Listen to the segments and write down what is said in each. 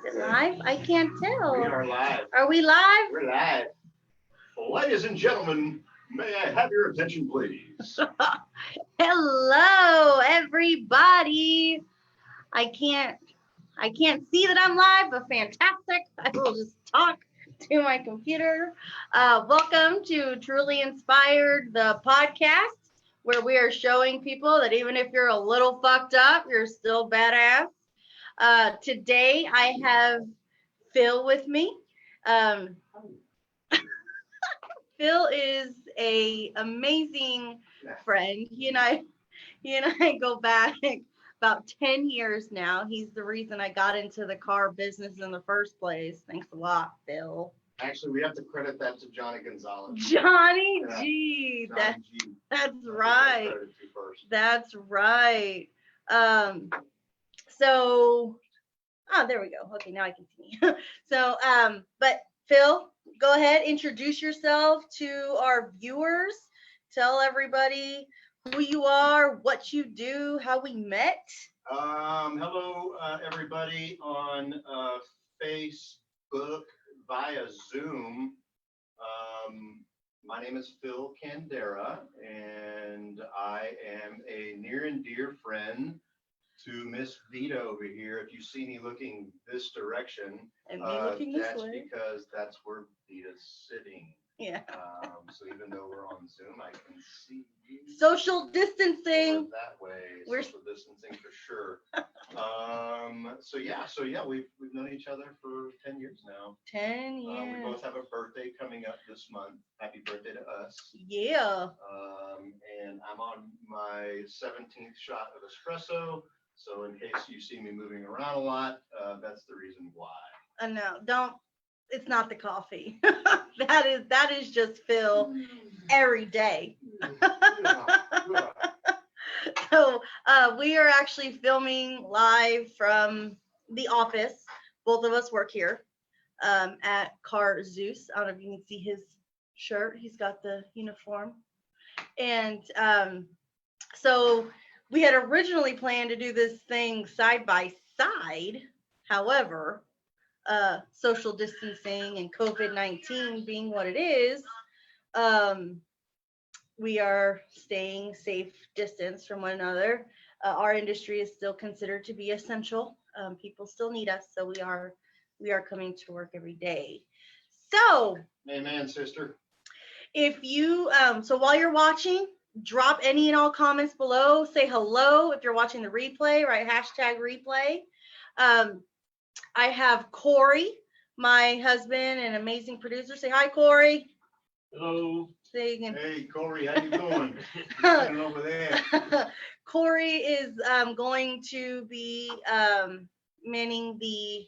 Is it live? I can't tell. We are live. Are we live? We're live. Ladies and gentlemen, may I have your attention, please? Hello, everybody. I can't see that I'm live, but fantastic. I will just talk to my computer. Welcome to Truly Inspired, the podcast, where we are showing people that even if you're a little fucked up, you're still badass. Today I have Phil with me. Phil is a amazing friend. He and I go back about 10 years now. He's the reason I got into the car business in the first place. Thanks a lot, Phil. Actually, we have to credit that to Johnny Gonzalez. Johnny G. Johnny G. That's right. That's right. There we go. Okay, now I can see. But Phil, go ahead, introduce yourself to our viewers. Tell everybody who you are, what you do, how we met. Hello, everybody on Facebook via Zoom. My name is Phil Candera, and I am a near and dear friend to Miss Vita over here. If you see me looking this direction, and me looking this that's way, because that's where Vita's sitting. Yeah. So even though we're on Zoom, I can see you. Social distancing. That way, we're social distancing for sure. So yeah, we've known each other for 10 years now. 10 years. We both have a birthday coming up this month. Happy birthday to us. Yeah. And I'm on my 17th shot of espresso. So in case you see me moving around a lot, that's the reason why. No, don't. It's not the coffee. that is just Phil every day. So we are actually filming live from the office. Both of us work here at Car Zeus. I don't know if you can see his shirt. He's got the uniform. And so we had originally planned to do this thing side by side. However, social distancing and COVID-19 being what it is, we are staying safe distance from one another. Our industry is still considered to be essential. People still need us, so we are coming to work every day. So, amen, sister. If you so while you're watching, drop any and all comments below. Say hello if you're watching the replay. Right, #replay. I have Corey, my husband and amazing producer. Say hi, Corey. Hello. Say again. Hey, Corey, how you doing? Standing over there. Corey is going to be manning the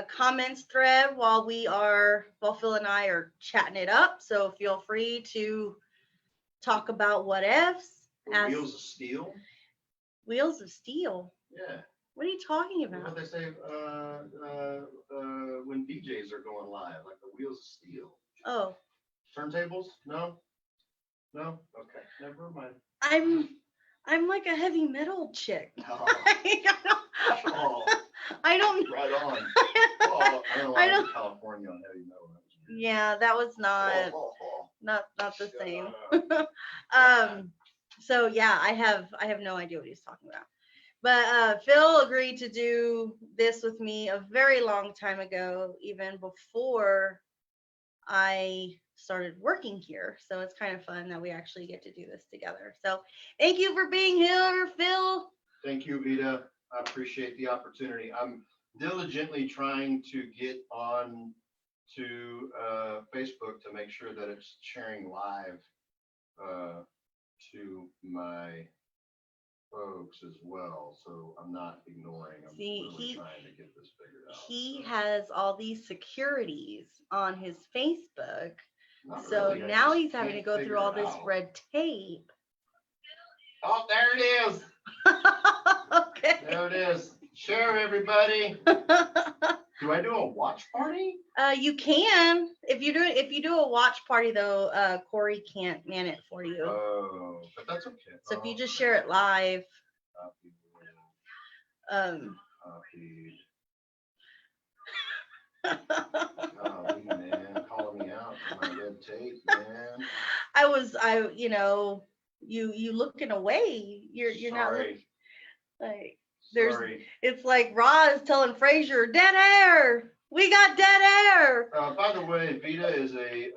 comments thread while Phil and I are chatting it up. So feel free to talk about whatevs. Wheels of steel. Wheels of steel. Yeah. What are you talking about? What they say when DJs are going live, like the wheels of steel. Oh. Turntables? No? Okay, never mind. I'm like a heavy metal chick. Oh. I don't. Right on. I don't know California on heavy metal. Yeah, that was not the same. So yeah, I have no idea what he's talking about. But Phil agreed to do this with me a very long time ago, even before I started working here. So it's kind of fun that we actually get to do this together. So thank you for being here, Phil. Thank you, Vita. I appreciate the opportunity. I'm diligently trying to get on to Facebook to make sure that it's sharing live to my folks as well, so I'm not ignoring. I'm really trying to get this figured out. He has all these securities on his Facebook, so really. Now he's having to go through all this red tape. Oh, there it is. Okay. There it is. Share, everybody. Do I do a watch party? You can. If you do a watch party though, Corey can't man it for you. Oh, but that's okay. So if you just share it live. Copied. Golly, man, calling me out for my red tape, man. You looking away. You're not looking Sorry, like there's. sorry. It's like Roz telling Frasier, "Dead air. We got dead air." By the way, Vita is a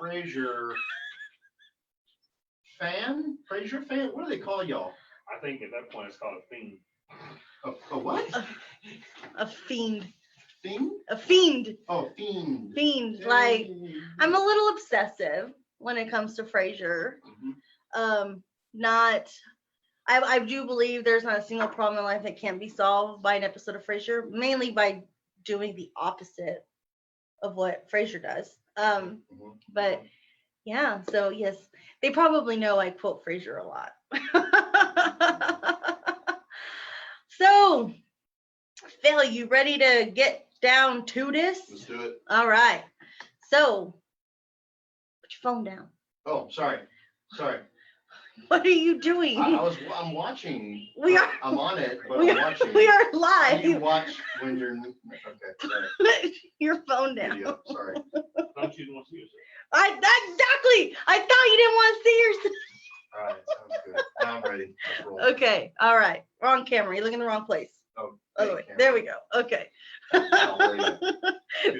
Frasier fan. Frasier fan. What do they call y'all? I think at that point it's called a fiend. A what? A fiend. Fiend? A fiend. Oh, fiend. Fiend. Like I'm a little obsessive when it comes to Frasier. Not. I do believe there's not a single problem in life that can't be solved by an episode of Frasier, mainly by doing the opposite of what Frasier does. But yeah, so yes, they probably know I quote Frasier a lot. So, Phil, you ready to get down to this? Let's do it. All right. So, put your phone down. Oh, sorry. What are you doing? I'm watching. I'm on it, but I'm watching. We are live. You watch when you're. Okay, sorry. Your phone down. Video, sorry. Don't you want to use it? Exactly. I thought you didn't want to see yourself. All right, sounds good. Now I'm ready. Let's roll. Okay. All right. Wrong camera. You're looking in the wrong place. Oh, Wait. There we go. Okay. Oh,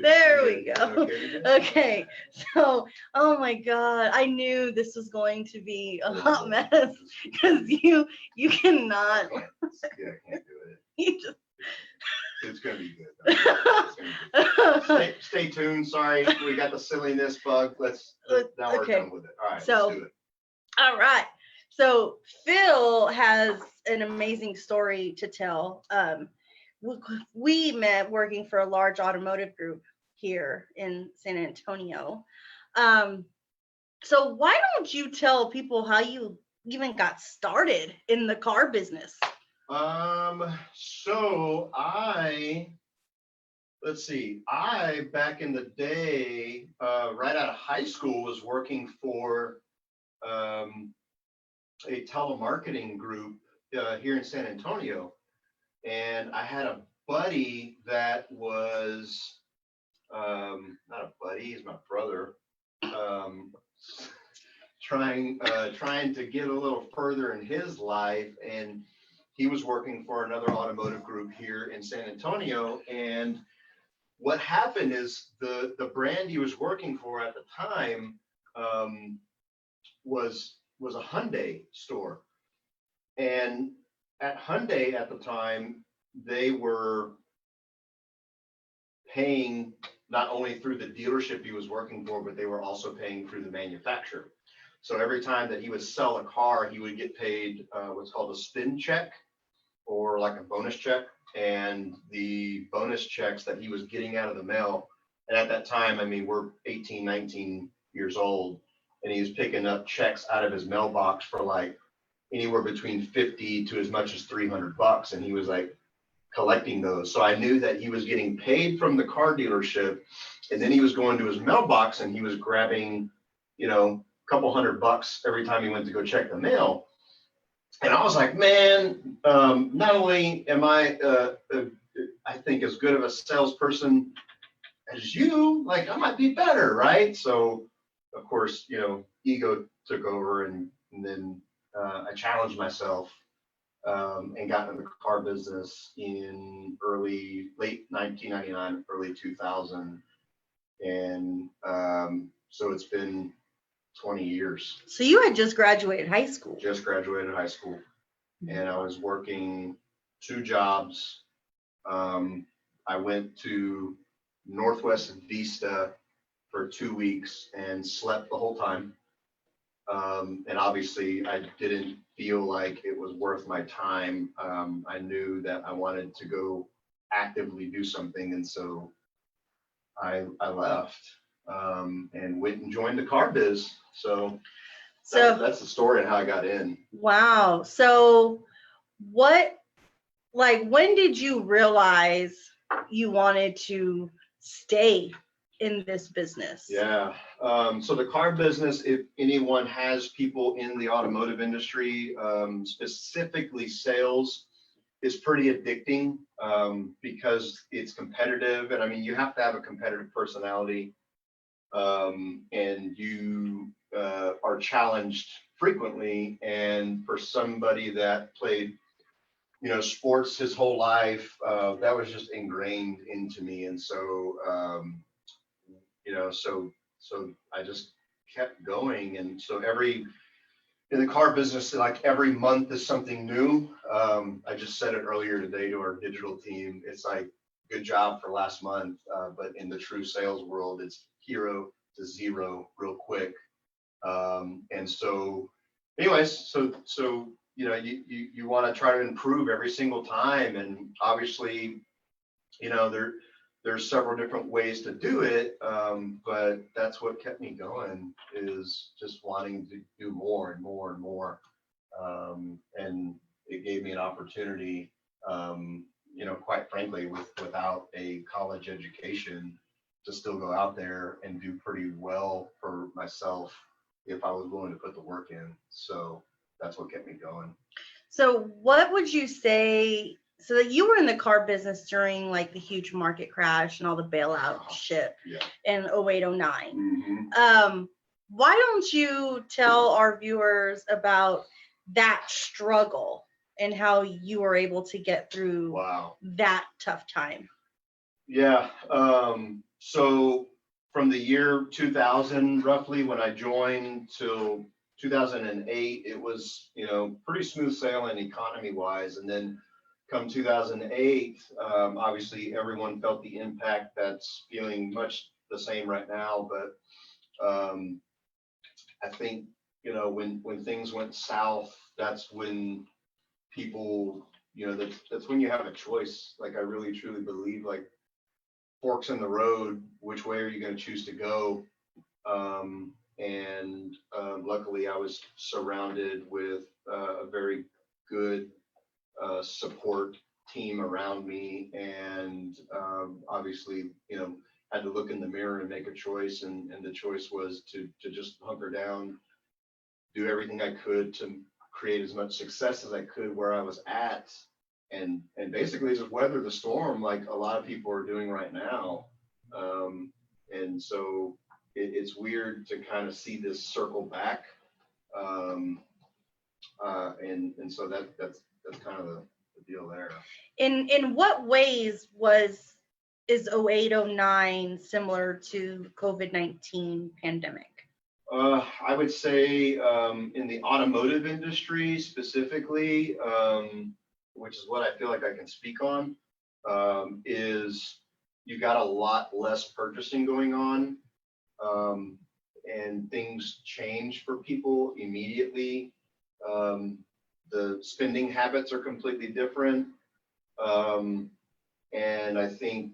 There we go. Okay. Okay. So, oh my God, I knew this was going to be a hot mess because you cannot. Yeah, I can't do it. You just. It's gonna be good. It's gonna be good. Stay tuned. Sorry, we got the silliness bug. Now we're done with it. All right, So, let's do it. All right. So Phil has an amazing story to tell. We met working for a large automotive group here in San Antonio. So why don't you tell people how you even got started in the car business? So let's see. Back in the day, right out of high school, was working for a telemarketing group here in San Antonio. And I had a buddy that was, not a buddy, he's my brother, trying to get a little further in his life. And he was working for another automotive group here in San Antonio. And what happened is the brand he was working for at the time was a Hyundai store. And at Hyundai at the time, they were paying not only through the dealership he was working for, but they were also paying through the manufacturer. So every time that he would sell a car, he would get paid what's called a spin check, or like a bonus check. And the bonus checks that he was getting out of the mail, and at that time, I mean, we're 18, 19 years old, and he was picking up checks out of his mailbox for like anywhere between 50 to as much as $300, and he was like collecting those. So I knew that he was getting paid from the car dealership, and then he was going to his mailbox and he was grabbing, a couple $100 every time he went to go check the mail. And I was like, man, not only am I think as good of a salesperson as you, like I might be better, right? So of course, ego took over, and then I challenged myself and got into the car business in late 1999, early 2000. And so it's been 20 years. So you had just graduated high school. Just graduated high school. And I was working 2 jobs. I went to Northwest Vista for 2 weeks and slept the whole time. And obviously I didn't feel like it was worth my time. I knew that I wanted to go actively do something. And so I left and went and joined the car biz. So that's the story and how I got in. Wow. So when did you realize you wanted to stay in this business? Yeah. So the car business, if anyone has people in the automotive industry, specifically sales, is pretty addicting, because it's competitive. And I mean, you have to have a competitive personality, and you are challenged frequently. And for somebody that played, sports his whole life, that was just ingrained into me. And so, so I just kept going. And so in the car business, like every month is something new. I just said it earlier today to our digital team. It's like, good job for last month. But in the true sales world, it's hero to zero real quick. And so anyways, so you want to try to improve every single time. And obviously, there's several different ways to do it, but that's what kept me going, is just wanting to do more and more and more. And it gave me an opportunity, quite frankly, without a college education, to still go out there and do pretty well for myself if I was willing to put the work in. So that's what kept me going. So what would you say, so that you were in the car business during like the huge market crash and all the bailout shit in 08, 09. Mm-hmm. Why don't you tell our viewers about that struggle and how you were able to get through that tough time? Yeah. So from the year 2000, roughly, when I joined, till 2008, it was, pretty smooth sailing economy wise. And then come 2008, obviously everyone felt the impact that's feeling much the same right now. But I think, when things went south, that's when people, that's when you have a choice. Like, I really truly believe, like, forks in the road, which way are you going to choose to go? And luckily I was surrounded with a very good support team around me. And obviously, had to look in the mirror and make a choice. And the choice was to just hunker down, do everything I could to create as much success as I could where I was at, and basically just weather the storm like a lot of people are doing right now. And so it's weird to kind of see this circle back. And so that's kind of the deal there. In what ways is 08, 09 similar to COVID-19 pandemic? I would say in the automotive industry specifically, which is what I feel like I can speak on, is you got a lot less purchasing going on, and things change for people immediately. The spending habits are completely different. And I think,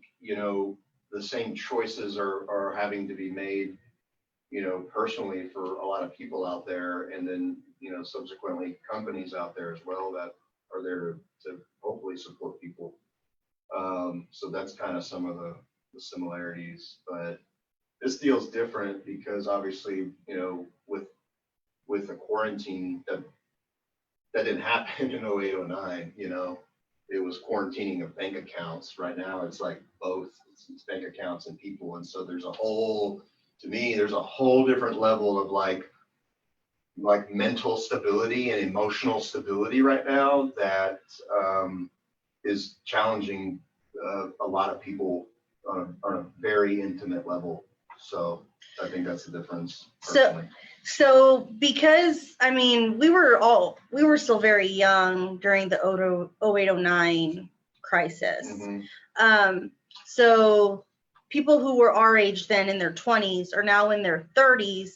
the same choices are having to be made, personally for a lot of people out there, and then, subsequently companies out there as well that are there to hopefully support people. So that's kind of some of the similarities, but this deal's different because obviously, with the quarantine that didn't happen in 08, 09, it was quarantining of bank accounts. Right now, it's like both. It's bank accounts and people. And so there's a whole different level of like mental stability and emotional stability right now that is challenging a lot of people on a very intimate level. So I think that's the difference. Personally. So because, I mean, we were still very young during the 08, 09 crisis. Mm-hmm. So people who were our age then in their 20s are now in their 30s,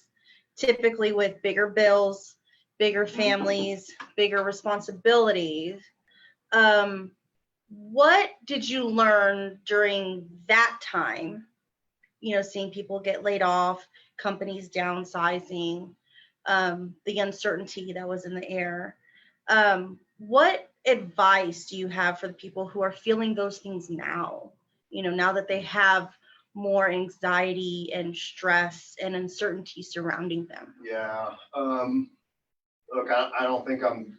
typically with bigger bills, bigger families, bigger responsibilities. What did you learn during that time? Seeing people get laid off, companies downsizing, the uncertainty that was in the air. What advice do you have for the people who are feeling those things now? Now that they have more anxiety and stress and uncertainty surrounding them? Yeah. Look, I don't think I'm,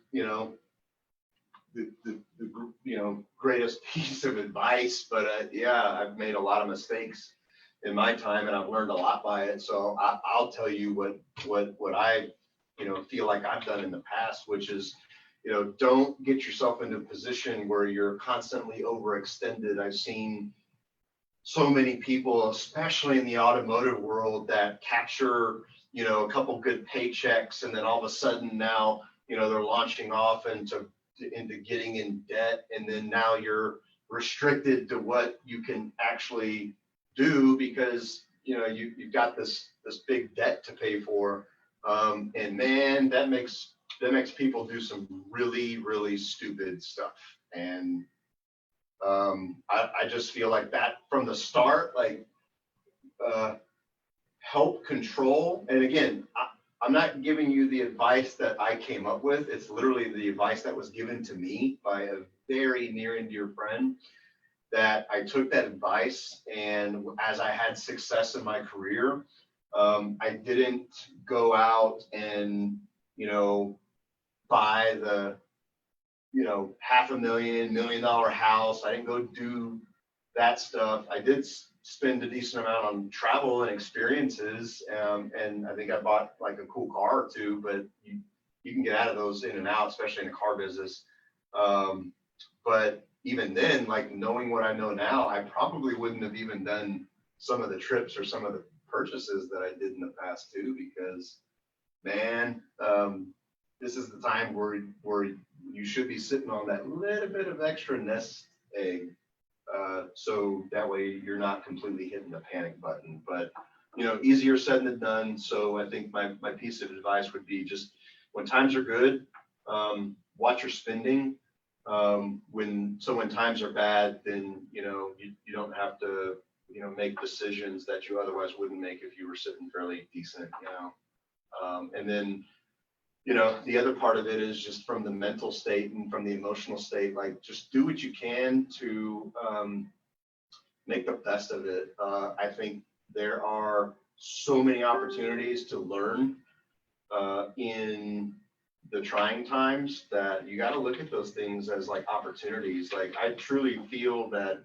greatest piece of advice, but yeah, I've made a lot of mistakes in my time, and I've learned a lot by it. So I'll tell you what I feel like I've done in the past, which is don't get yourself into a position where you're constantly overextended. I've seen so many people, especially in the automotive world, that capture a couple good paychecks, and then all of a sudden now they're launching off into getting in debt, and then now you're restricted to what you can actually do because you've got this big debt to pay for, and man, that makes people do some really stupid stuff. And I just feel like that from the start, like help control. And again, I'm not giving you the advice that I came up with. It's literally the advice that was given to me by a very near and dear friend, that I took that advice. And as I had success in my career, I didn't go out and, buy the, $500,000, $1 million house. I didn't go do that stuff. I did spend a decent amount on travel and experiences. And I think I bought like a cool car or two, but you can get out of those in and out, especially in the car business. But even then, like knowing what I know now, I probably wouldn't have even done some of the trips or some of the purchases that I did in the past too, because man, this is the time where you should be sitting on that little bit of extra nest egg. So that way you're not completely hitting the panic button, but easier said than done. So I think my piece of advice would be just when times are good, watch your spending. When times are bad, then you don't have to make decisions that you otherwise wouldn't make if you were sitting fairly decent. And then the other part of it is just from the mental state and from the emotional state, like just do what you can to make the best of it. I think there are so many opportunities to learn in the trying times that you got to look at those things as like opportunities. Like I truly feel that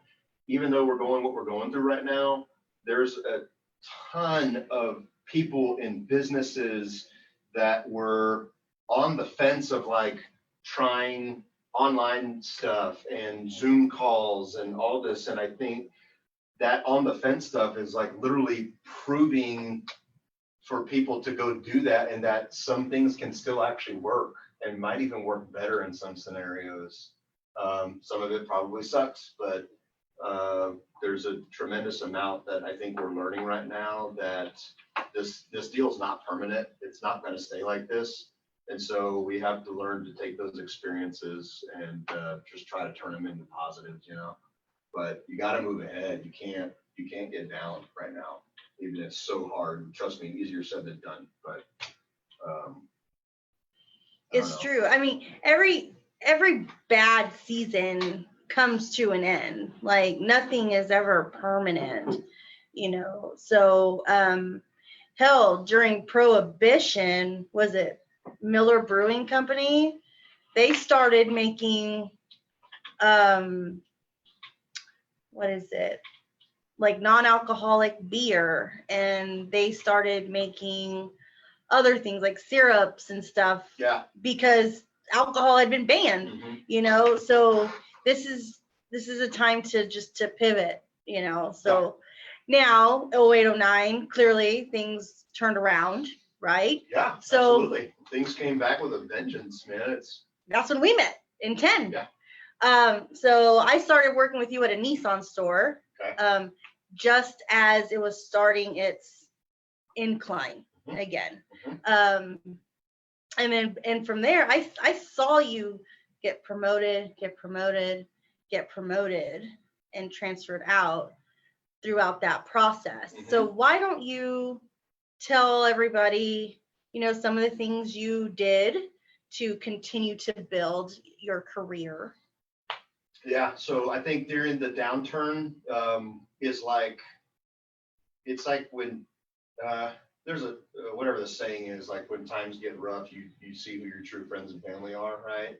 even though we're going what we're going through right now, there's a ton of people in businesses that were on the fence of like trying online stuff and Zoom calls and all this. And I think that on the fence stuff is like literally proving for people to go do that, and that some things can still actually work and might even work better in some scenarios. Some of it probably sucks, but there's a tremendous amount that I think we're learning right now that this deal is not permanent. It's not going to stay like this. And so we have to learn to take those experiences and just try to turn them into positives, but you got to move ahead. You can't get down right now. Even if it's so hard. Trust me, easier said than done. But it's true. I mean, every bad season comes to an end. Like nothing is ever permanent, So hell, during Prohibition, was it Miller Brewing Company? They started making what is it? Like non-alcoholic beer, and they started making other things like syrups and stuff. Yeah. Because alcohol had been banned, So this is a time to pivot, So now 0809, clearly things turned around, right? Yeah. So absolutely. Things came back with a vengeance, man. That's when we met in 10. Yeah. So I started working with you at a Nissan store. Okay. Just as it was starting its incline again. And from there, I saw you get promoted, and transferred out throughout that process. So why don't you tell everybody, some of the things you did to continue to build your career? Yeah. So I think during the downturn is like, it's like when there's a whatever the saying is, like when times get rough, you see who your true friends and family are, right?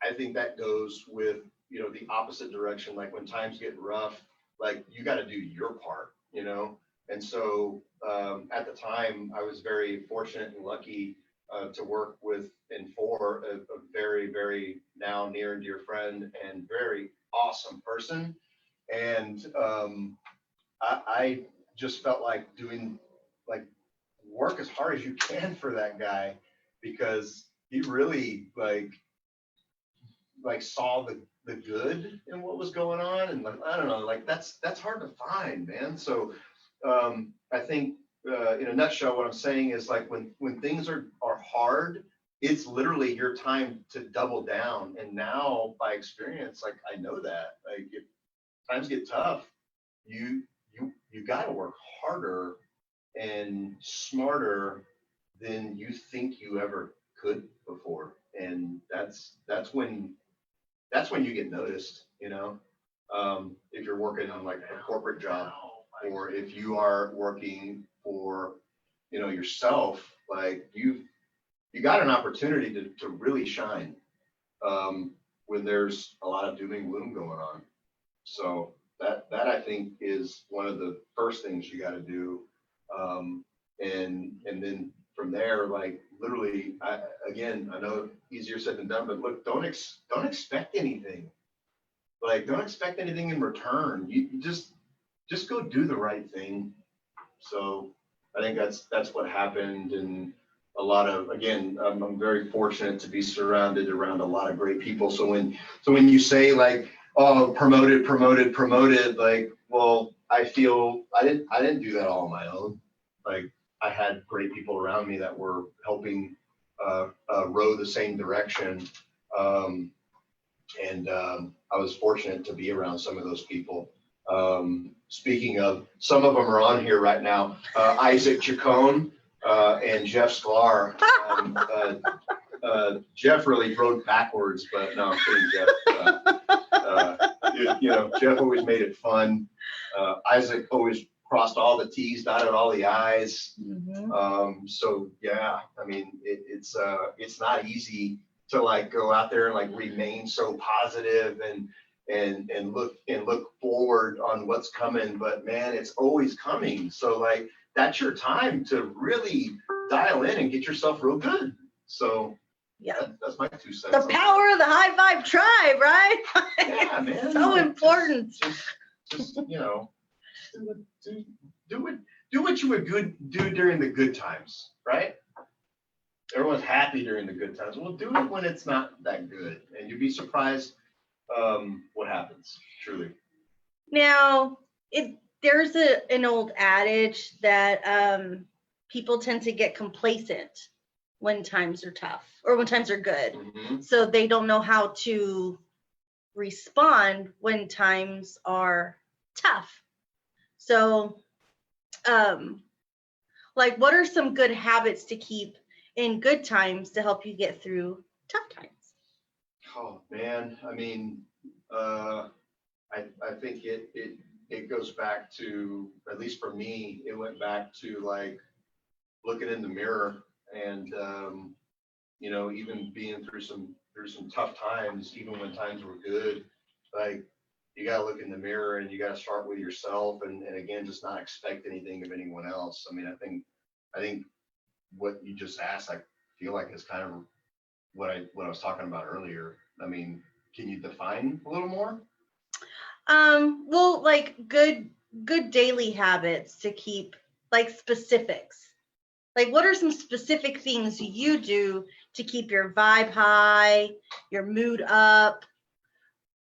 I think that goes with, you know, the opposite direction. Like when times get rough, like you got to do your part, you know? And so at the time, I was very fortunate and lucky to work with and for a very, very now near and dear friend and very awesome person. And I just felt like doing, like, work as hard as you can for that guy, because he really like saw the good in what was going on. And like, I don't know, like that's hard to find, man. So I think in a nutshell, what I'm saying is like when things are hard, it's literally your time to double down. And now by experience, like I know that, like if times get tough, you you got to work harder and smarter than you think you ever could before. And that's when you get noticed, you know. If you're working on like a corporate job, or if you are working for, you know, yourself, like you got an opportunity to really shine when there's a lot of doom and gloom going on. So that I think is one of the first things you got to do. And then from there, like literally, again, I know easier said than done, but look, don't expect anything. Like, don't expect anything in return. You just go do the right thing. So I think that's what happened. And a lot of, again, I'm very fortunate to be surrounded around a lot of great people. So when you say like, oh, promoted, like, well, I feel I didn't do that all on my own. Like, I had great people around me that were helping row the same direction. And I was fortunate to be around some of those people. Speaking of, some of them are on here right now. Isaac Chacon and Jeff Sklar. Jeff really rode backwards, but no, I'm kidding, Jeff. You know, Jeff always made it fun. Isaac always crossed all the T's, dotted all the I's. Mm-hmm. So yeah, I mean, it's not easy to like go out there and like remain so positive and look forward on what's coming. But man, it's always coming. So like that's your time to really dial in and get yourself real good. So yeah, that's my 2 cents. The power of the high vibe tribe, right? Yeah, man. So important. Just you know, do what you would do during the good times, right? Everyone's happy during the good times. Well, do it when it's not that good, and you'd be surprised what happens. Truly. Now, there's an old adage that people tend to get complacent when times are tough or when times are good. Mm-hmm. So they don't know how to respond when times are tough. So, like, what are some good habits to keep in good times to help you get through tough times? Oh man, I mean, I think it goes back to, at least for me, it went back to like looking in the mirror and you know, even being through some tough times, even when times were good, like you gotta look in the mirror and you gotta start with yourself and again, just not expect anything of anyone else. I mean, I think what you just asked, I feel like is kind of what I was talking about earlier. I mean, can you define a little more? Well, like good daily habits to keep, like specifics. Like, what are some specific things you do to keep your vibe high, your mood up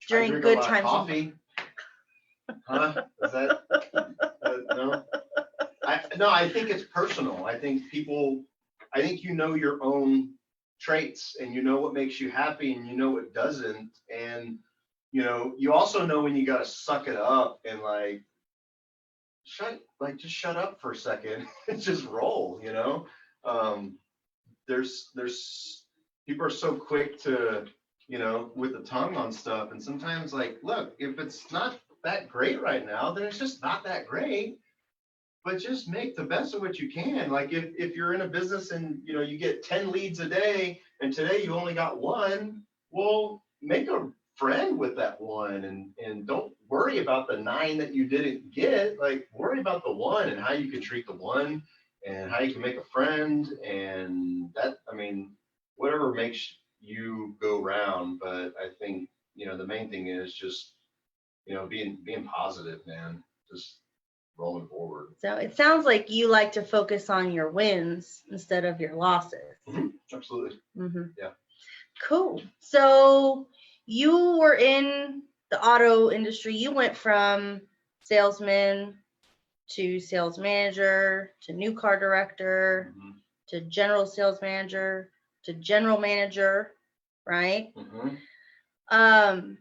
during good times? Coffee. Huh? Is that no? I think it's personal. I think you know your own traits and you know what makes you happy and you know what doesn't. And you know, you also know when you gotta suck it up and just shut up for a second and just roll, you know. There's people are so quick to, you know, with the tongue on stuff, and sometimes like, look, if it's not that great right now, then it's just not that great. But just make the best of what you can. Like if you're in a business and you know you get 10 leads a day and today you only got one, Well, make a friend with that one and don't worry about the 9 that you didn't get. Like worry about the one and how you can treat the one and how you can make a friend and that I mean, whatever makes you go round. But I think, the main thing is just, being positive, man. Just rolling forward. So it sounds like you like to focus on your wins instead of your losses. Absolutely. Yeah. Cool. So you were in the auto industry. You went from salesman to sales manager to new car director to general sales manager to general manager, right? And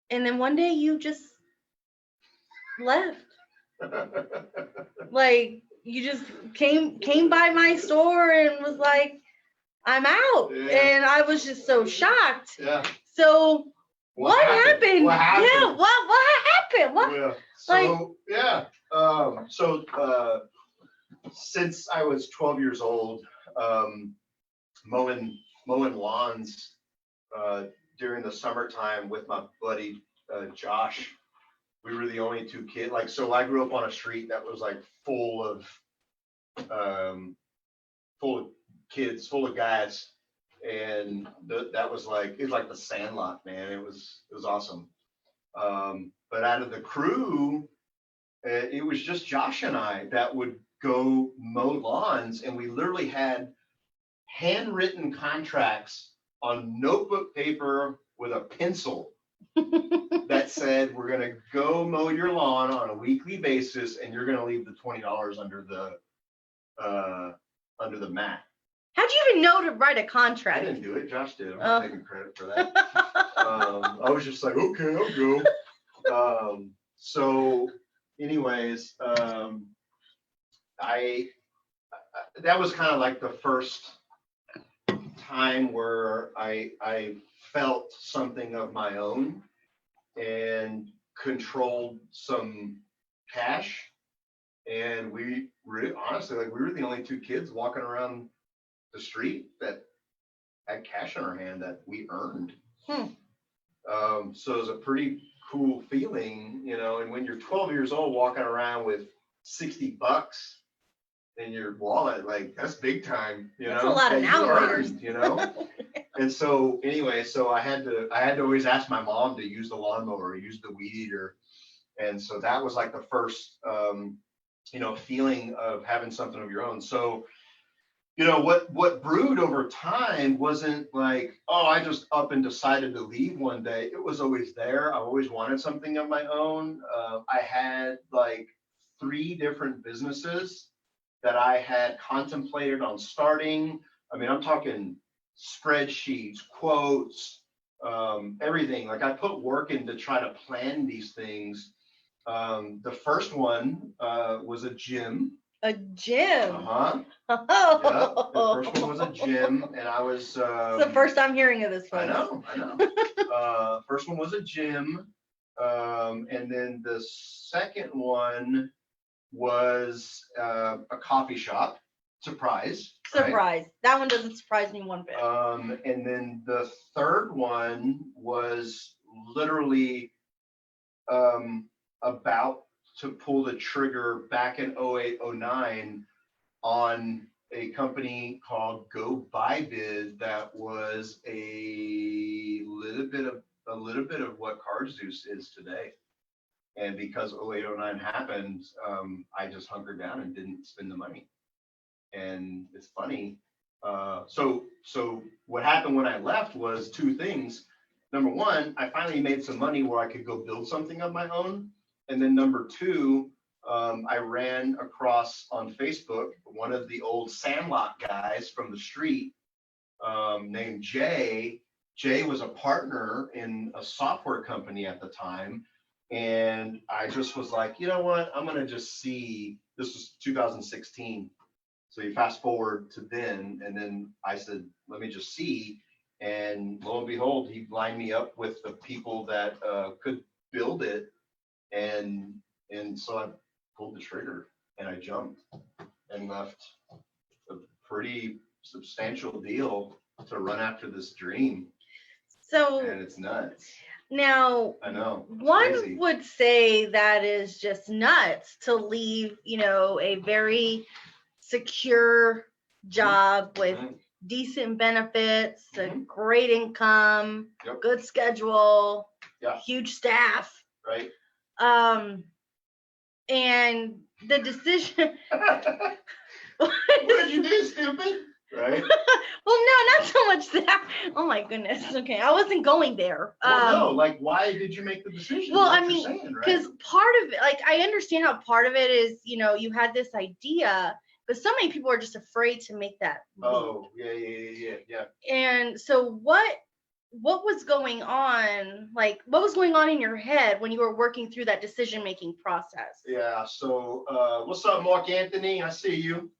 then one day you just left. Like you just came by my store and was like, I'm out. Yeah. And I was just so shocked. Yeah. So what happened? What happened? Yeah, what happened? What? Yeah. Since I was 12 years old, mowing lawns during the summertime with my buddy Josh. We were the only 2 kids. Like, so I grew up on a street that was like full of kids, full of guys, and that was like it's like the Sandlot, man. It was awesome. But out of the crew, it was just Josh and I that would go mow lawns, and we literally had handwritten contracts on notebook paper with a pencil that said, we're going to go mow your lawn on a weekly basis, and you're going to leave the $20 under the mat. How'd you even know to write a I contract? didn't do it. Josh did. I'm not taking credit for that. I was just like, okay, I'll go. So anyways, that was kind of like the first time where I felt something of my own and controlled some cash. And we honestly, like, we were the only 2 kids walking around the street that had cash in our hand that we earned. So it was a pretty cool feeling, and when you're 12 years old walking around with $60 in your wallet, like that's big time, That's a lot of now laters. And so anyway, so I had to always ask my mom to use the lawnmower or use the weed eater. And so that was like the first feeling of having something of your own. So what brewed over time wasn't like, oh, I just up and decided to leave one day. It was always there. I always wanted something of my own. I had like 3 different businesses that I had contemplated on starting. I mean, I'm talking spreadsheets, quotes, everything. Like I put work in to try to plan these things. The first one was a gym. A gym. Uh-huh. Oh. Yep. The first one was a gym, and I was. It's the first I'm hearing of this, folks. I know. First one was a gym, and then the second one was a coffee shop. Surprise. Surprise. Right? That one doesn't surprise me one bit. And then the third one was literally about to pull the trigger back in 08, 09 on a company called Go Buy Bid that was a little bit of what Car Zeus is today. And because 08, 09 happened, I just hunkered down and didn't spend the money. And it's funny. So what happened when I left was 2 things. Number 1, I finally made some money where I could go build something of my own. And then number 2, I ran across on Facebook one of the old Sandlot guys from the street named Jay. Jay was a partner in a software company at the time. And I just was like, you know what? I'm going to just see. This was 2016. So you fast forward to then. And then I said, let me just see. And lo and behold, he lined me up with the people that could build it. And so I pulled the trigger and I jumped and left a pretty substantial deal to run after this dream. So and it's nuts. now, I know. It's one crazy. would say that is just nuts to leave, a very secure job with Mhm. decent benefits, a Mhm. great income, Yep. good schedule, Yeah. huge staff. Right. And the decision. What did you do, stupid? Right. Well, no, not so much that. Oh my goodness. Okay, I wasn't going there. Well, no, like, why did you make the decision? Well, What I you're mean, saying, right? because part of it, like, I understand how part of it is, you had this idea, but so many people are just afraid to make that leap. Oh, yeah. And so what was going on? Like, what was going on in your head when you were working through that decision-making process? Yeah. So, what's up, Mark Anthony? I see you.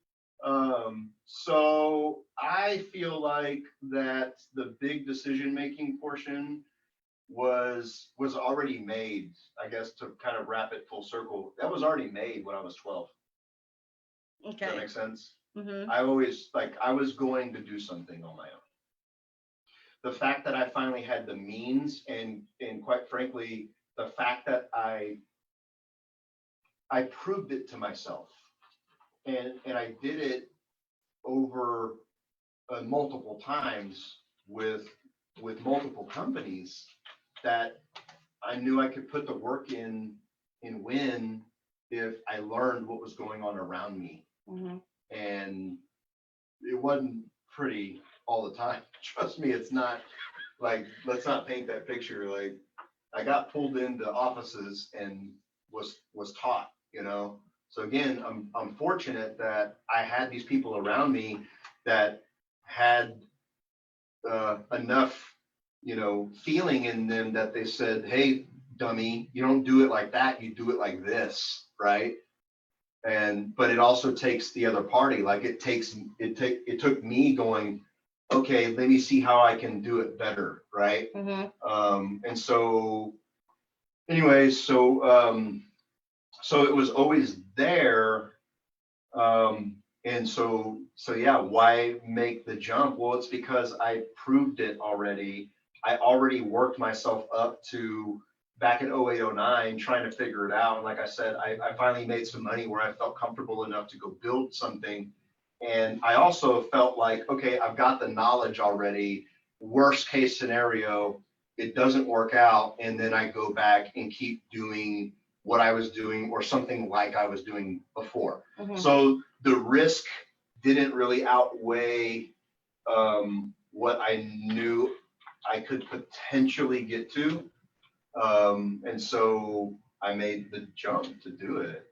So I feel like that the big decision-making portion was already made. I guess to kind of wrap it full circle, that was already made when I was 12. Does that Okay. make sense? Mm-hmm. I always I was going to do something on my own. The fact that I finally had the means, and quite frankly, the fact that I proved it to myself, and I did it over multiple times with multiple companies, that I knew I could put the work in and win if I learned what was going on around me. Mm-hmm. And it wasn't pretty all the time. Trust me, it's not. Like, let's not paint that picture. Like, I got pulled into offices and was taught, So again, I'm fortunate that I had these people around me that had enough, feeling in them that they said, "Hey, dummy, you don't do it like that. You do it like this, right?" But it also takes the other party. Like, it took me going, okay, let me see how I can do it better, right? Mm-hmm. And so, anyways, so it was always there. And so yeah, why make the jump? Well, it's because I proved it already. I already worked myself up to back in 08, 09, trying to figure it out. And like I said, I finally made some money where I felt comfortable enough to go build something. And I also felt like, okay, I've got the knowledge already. Worst case scenario, it doesn't work out. And then I go back and keep doing what I was doing or something like I was doing before. Mm-hmm. So the risk didn't really outweigh what I knew I could potentially get to. And so I made the jump to do it.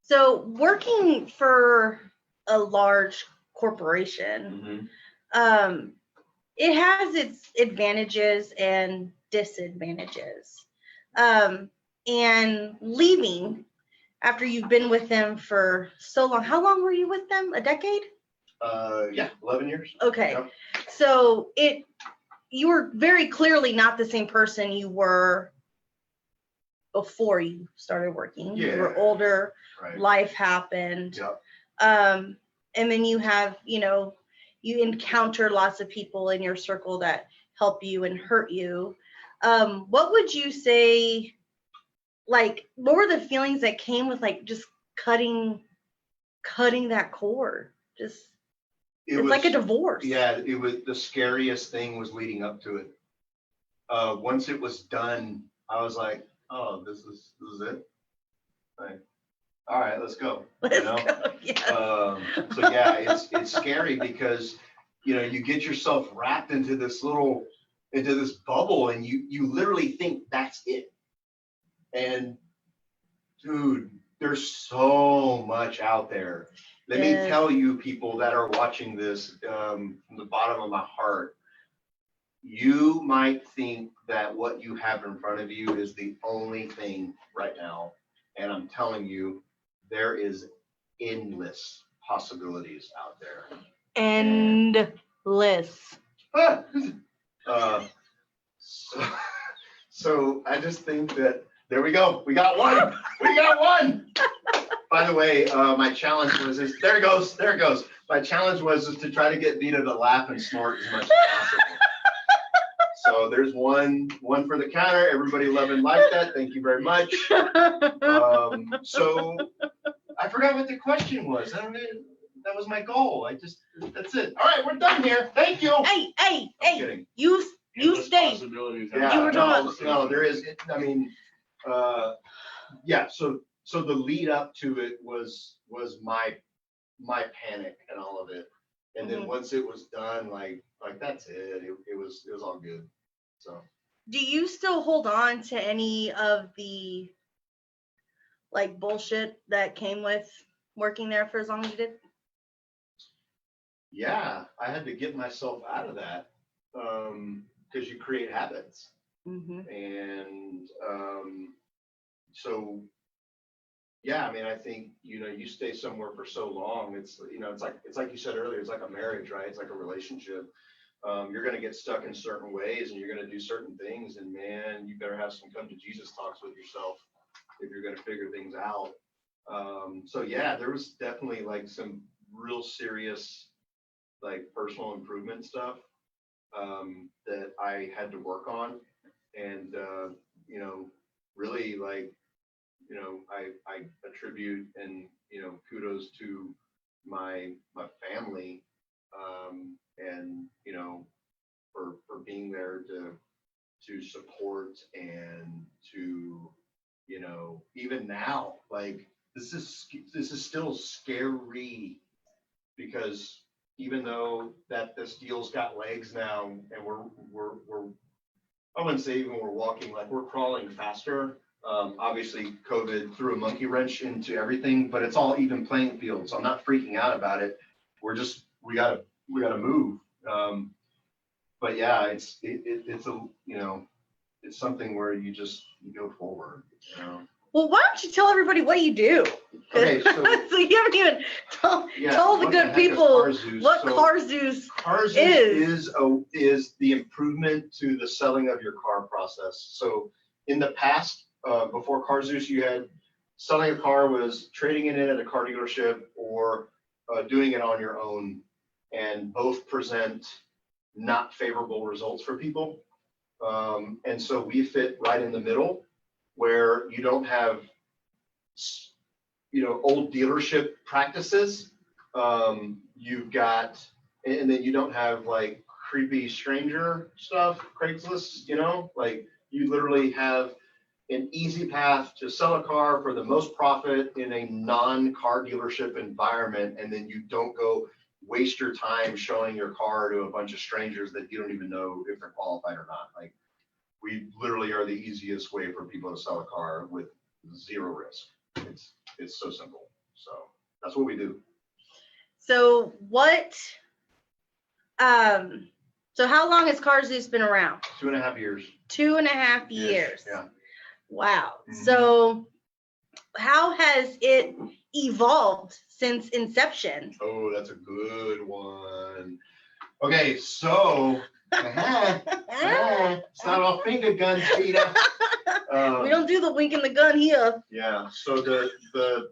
So working for a large corporation, Mm-hmm. It has its advantages and disadvantages. And leaving after you've been with them for so long. How long were you with them? A decade? Yeah, 11 years. Okay. Yep. So you were very clearly not the same person you were before you started working. Yeah. You were older, Right. life happened. Yep. And then you have, you encounter lots of people in your circle that help you and hurt you. What would you say, like, what were the feelings that came with, like, just cutting that cord? It's like a divorce. Yeah, it was the scariest thing was leading up to it. Once it was done, I was like, oh, this is it. Like, all right, let's go. Let's go. Yeah. So yeah, it's scary because you get yourself wrapped into this bubble, and you literally think that's it. And dude, there's so much out there. Let me tell you, people that are watching this, from the bottom of my heart, you might think that what you have in front of you is the only thing right now. And I'm telling you, there is endless possibilities out there. Endless. So I just think that there we go. We got one. We got one. By the way, my challenge was there it goes. My challenge was to try to get Vita to laugh and snort as much as possible. So there's one for the counter. Everybody love and like that. Thank you very much. So I forgot what the question was. I don't know. That was my goal. That's it. All right, we're done here. Thank you. Hey, I'm kidding. you Endless stay. possibilities. Yeah, You were talking no, there is. I mean, yeah. So the lead up to it was my panic and all of it, and then once it was done, like that's it. It was all good. So. Do you still hold on to any of the like bullshit that came with working there for as long as you did? Yeah, I had to get myself out of that because you create habits, and so yeah, I mean, I think you stay somewhere for so long. It's it's like you said earlier. It's like a marriage, right? It's like a relationship. You're going to get stuck in certain ways, and you're going to do certain things, and man, you better have some come to Jesus talks with yourself if you're going to figure things out. So yeah, there was definitely like some real serious like personal improvement stuff that I had to work on, and really like I attribute and kudos to my family, and for being there to support and to even now, like this is still scary because even though that this deal's got legs now and we're I wouldn't say even we're walking, like we're crawling faster. Obviously COVID threw a monkey wrench into everything, but it's all even playing field. So I'm not freaking out about it. We gotta move. But yeah, it's a it's something where you go forward. Well, why don't you tell everybody what you do? Okay, so you haven't even told the good people what Car Zeus is the improvement to the selling of your car process. So in the past, before Car Zeus, you had selling a car was trading it in at a car dealership or doing it on your own, and both present not favorable results for people. And so we fit right in the middle where you don't have old dealership practices. You've got, and then you don't have like creepy stranger stuff, Craigslist, like you literally have an easy path to sell a car for the most profit in a non-car dealership environment, and then you don't go waste your time showing your car to a bunch of strangers that you don't even know if they're qualified or not. Like we literally are the easiest way for people to sell a car with zero risk. It's so simple. So that's what we do. So so how long has Car Zeus been around? 2.5 years. 2.5 years. Yeah. Wow. So how has it evolved since inception? Oh, that's a good one. Okay, so it's not all finger guns, Peter. We don't do the winking the gun here. Yeah. So the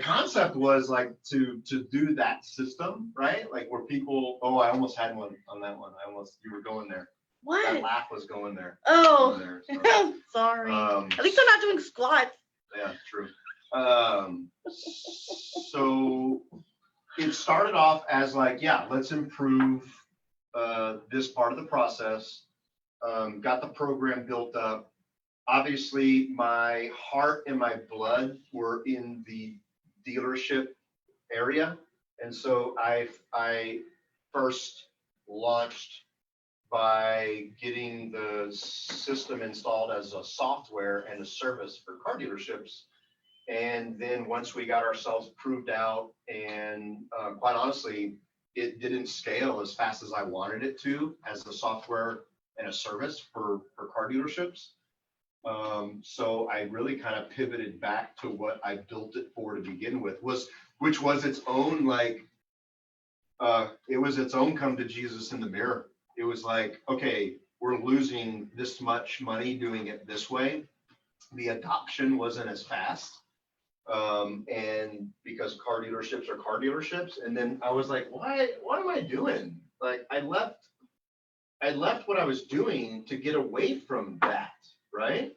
concept was like to do that system, right? Like where people. Oh, I almost had one on that one. You were going there. What? That laugh was going there. Oh, going there, so. Sorry. At least I'm not doing squats. Yeah, true. So it started off as like, yeah, let's improve this part of the process. Got the program built up. Obviously, my heart and my blood were in the dealership area, and so I first launched by getting the system installed as a software and a service for car dealerships. And then once we got ourselves proved out, and quite honestly, it didn't scale as fast as I wanted it to as a software and a service for car dealerships. So I really kind of pivoted back to what I built it for to begin with, which was its own it was its own come to Jesus in the mirror. It was like, okay, we're losing this much money doing it this way. The adoption wasn't as fast. And because car dealerships are car dealerships. And then I was like, what am I doing? Like I I left what I was doing to get away from that, right?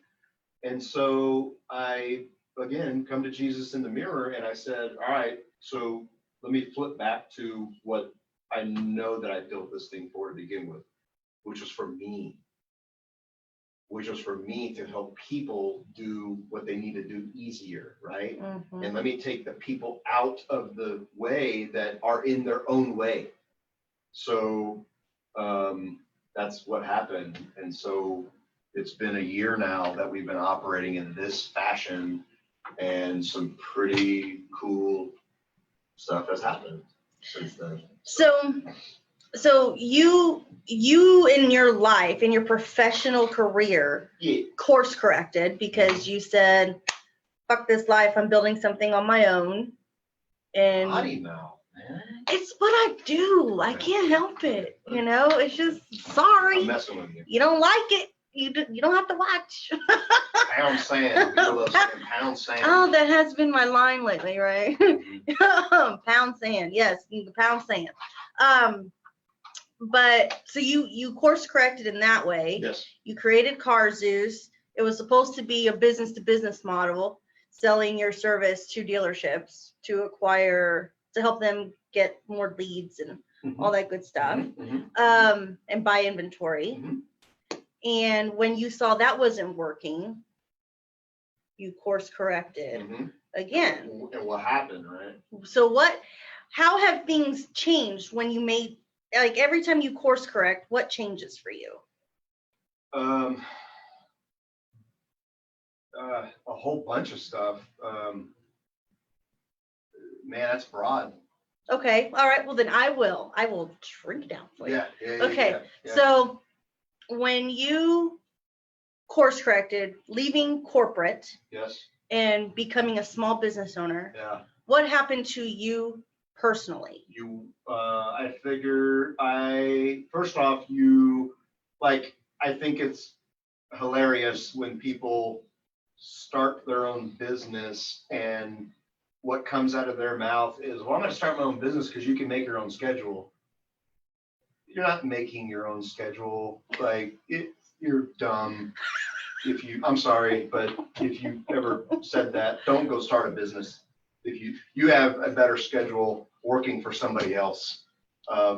And so I, again, come to Jesus in the mirror and I said, all right, so let me flip back to what I know that I built this thing for to begin with, which was for me, to help people do what they need to do easier, right? Mm-hmm. And let me take the people out of the way that are in their own way. So that's what happened. And so it's been a year now that we've been operating in this fashion, and some pretty cool stuff has happened since then. So you in your life, in your professional career, Yeah. course corrected because you said, fuck this life, I'm building something on my own. And Potty mouth, man. it's what I do. I can't help it. You know, it's just, sorry. I'm messing with you. You don't like it. You don't have to watch. Pound sand. People love saying pound sand. Oh, that has been my line lately, right? Pound sand. Yes, the pound sand. But so you course corrected in that way. Yes. You created Car Zeus. It was supposed to be a business to business model, selling your service to dealerships to help them get more leads and all that good stuff. And buy inventory. And when you saw that wasn't working, you course corrected again. And what happened, right? So how have things changed when you made, like every time you course correct, what changes for you? A whole bunch of stuff. Man, that's broad. Okay. All right. Well, then I will shrink it down for you. Yeah. Okay. So when you course corrected, leaving corporate Yes. and becoming a small business owner, Yeah. what happened to you personally? I figure first off, I think it's hilarious when people start their own business and what comes out of their mouth is, well, I'm going to start my own business because you can make your own schedule. You're not making your own schedule. You're dumb. I'm sorry, but if you ever said that, don't go start a business. If you have a better schedule working for somebody else.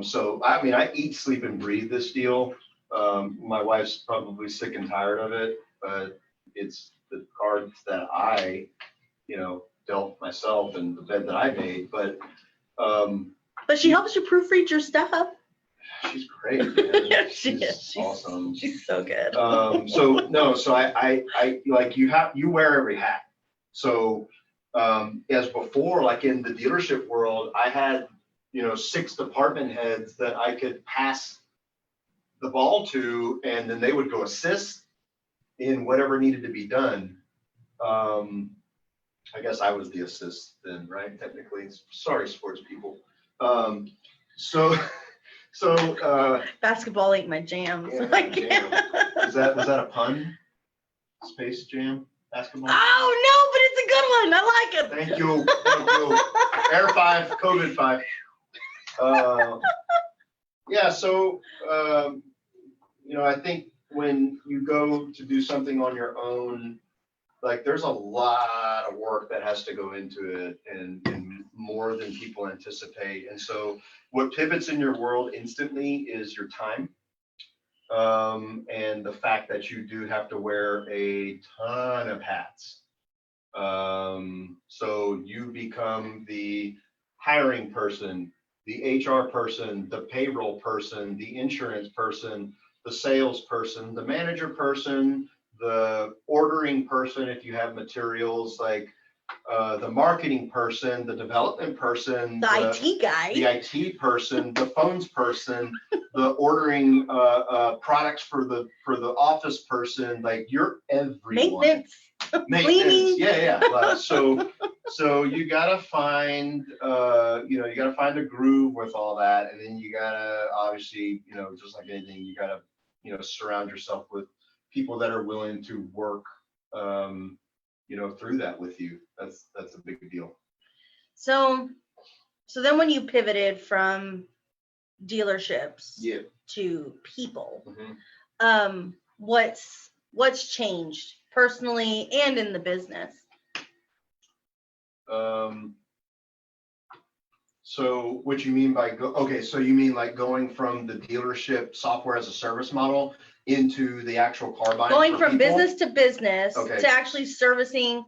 So, I mean, I eat, sleep, and breathe this deal. My wife's probably sick and tired of it, but it's the cards that I, dealt myself and the bed that I made. But she helps you proofread your stuff. She's great, man. Yeah, she's awesome. She's so good. So I like you wear every hat. So as before, like in the dealership world, I had 6 department heads that I could pass the ball to, and then they would go assist in whatever needed to be done. I guess I was the assist then, right? Technically, sorry, sports people. Basketball ain't my jam. Yeah, jam. Was that a pun? Space Jam basketball? Oh no, but it's a good one. I like it. Thank you. Air 5, COVID 5. Yeah, so I think when you go to do something on your own, like there's a lot of work that has to go into it, and more than people anticipate. And so what pivots in your world instantly is your time. And the fact that you do have to wear a ton of hats. So you become the hiring person, the HR person, the payroll person, the insurance person, the sales person, the manager person, the ordering person if you have materials, like the marketing person, the development person, the IT guy, the IT person, the phones person, the ordering products for the office person. Like you're everyone. Maintenance. Cleaning. Yeah. So you gotta find a groove with all that, and then you gotta obviously just like anything, you gotta surround yourself with people that are willing to work through that with you. That's a big deal. So then when you pivoted from dealerships Yeah. to people. Mhm. What's changed personally and in the business? So what you mean by okay, so you mean like going from the dealership software as a service model into the actual car buying Going for from people? business to business Okay. to actually servicing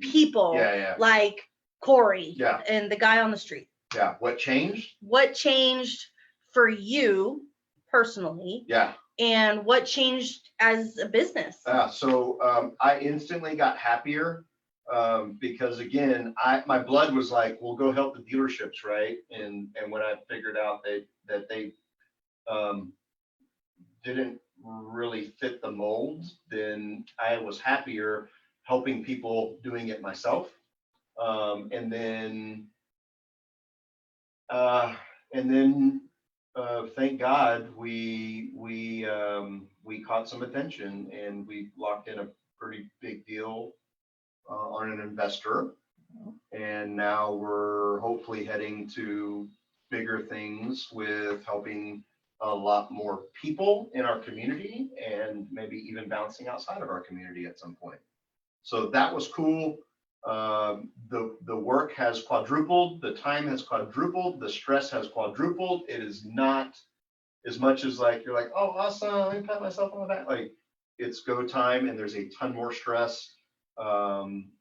people, Yeah. like Corey Yeah. and the guy on the street. Yeah. What changed? What changed for you personally? Yeah. And what changed as a business? So I instantly got happier because again, my blood was like, well, go help the dealerships, right? And when I figured out that they um, didn't really fit the mold, then I was happier helping people doing it myself. And then uh, thank God we caught some attention and we locked in a pretty big deal on an investor. And now we're hopefully heading to bigger things with helping a lot more people in our community and maybe even bouncing outside of our community at some point. So that was cool. The work has quadrupled, the time has quadrupled, the stress has quadrupled. It is not as much as like you're like, oh, awesome, let me pat myself on the back. Like it's go time, and there's a ton more stress,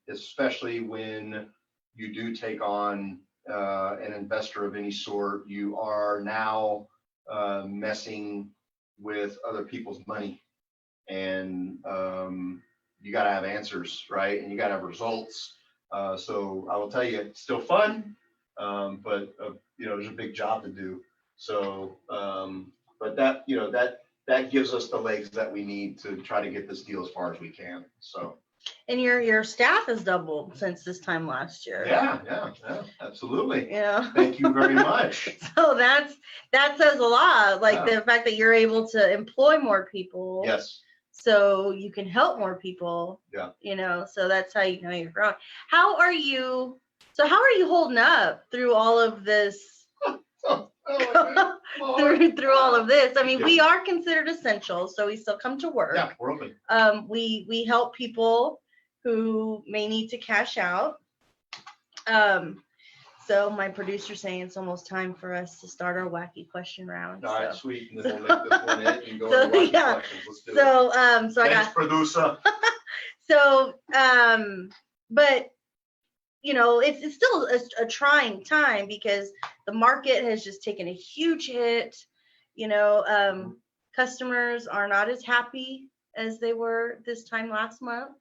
especially when you do take on an investor of any sort. You are now messing with other people's money, and you got to have answers, right? And you got to have results. So I will tell you, it's still fun, but there's a big job to do. So, but that gives us the legs that we need to try to get this deal as far as we can. So. And your staff has doubled since this time last year. Yeah, absolutely. Yeah. Thank you very much. So that says a lot. Like the fact that you're able to employ more people. Yes. So you can help more people. Yeah. So that's how you know you're growing. How are you holding up through all of this? through all of this. I mean, we are considered essential, so we still come to work. Yeah, we're open. We help people who may need to cash out. So my producer's saying it's almost time for us to start our wacky question round. All right, sweet. And then we'll make this one it and go to wacky questions. Let's do it. So Thanks, producer. So, but it's still a trying time because the market has just taken a huge hit. Customers are not as happy as they were this time last month.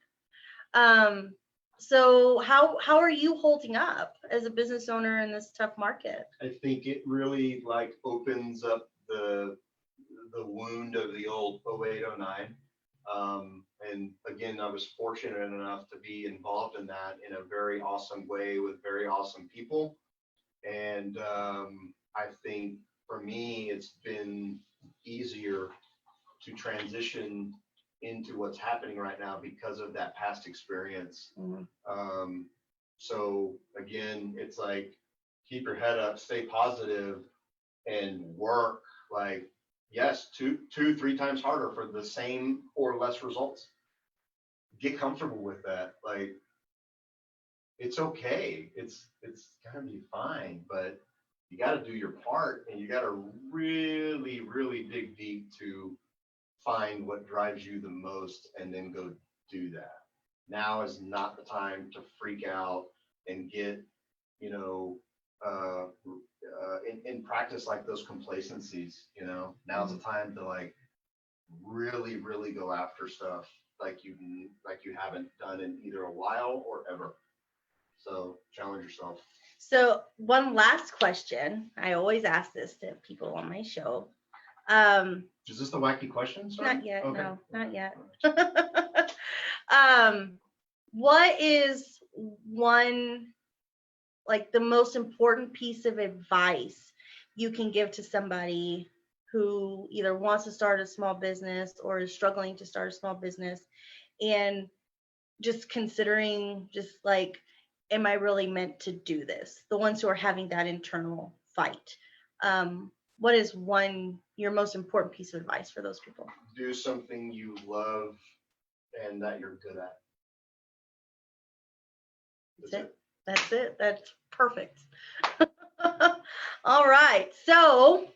So how are you holding up as a business owner in this tough market? I think it really like opens up the wound of the old 08, 09. And again, I was fortunate enough to be involved in that in a very awesome way with very awesome people. And I think for me, it's been easier to transition into what's happening right now because of that past experience. Mm-hmm. So again, it's like, keep your head up, stay positive, and work like, yes, two, 3 times harder for the same or less results. Get comfortable with that. Like, it's okay. It's gonna be fine, but you got to do your part, and you got to really, really dig deep to find what drives you the most and then go do that. Now is not the time to freak out and get, in practice like those complacencies, now's the time to like really, really go after stuff like you haven't done in either a while or ever. So challenge yourself. So one last question. I always ask this to people on my show. Is this the wacky questions? Not yet. Okay. No, not yet. What is one, like the most important piece of advice you can give to somebody who either wants to start a small business or is struggling to start a small business, and just considering just like, am I really meant to do this? The ones who are having that internal fight. what is your most important piece of advice for those people? Do something you love and that you're good at. That's it. That's perfect. All right. So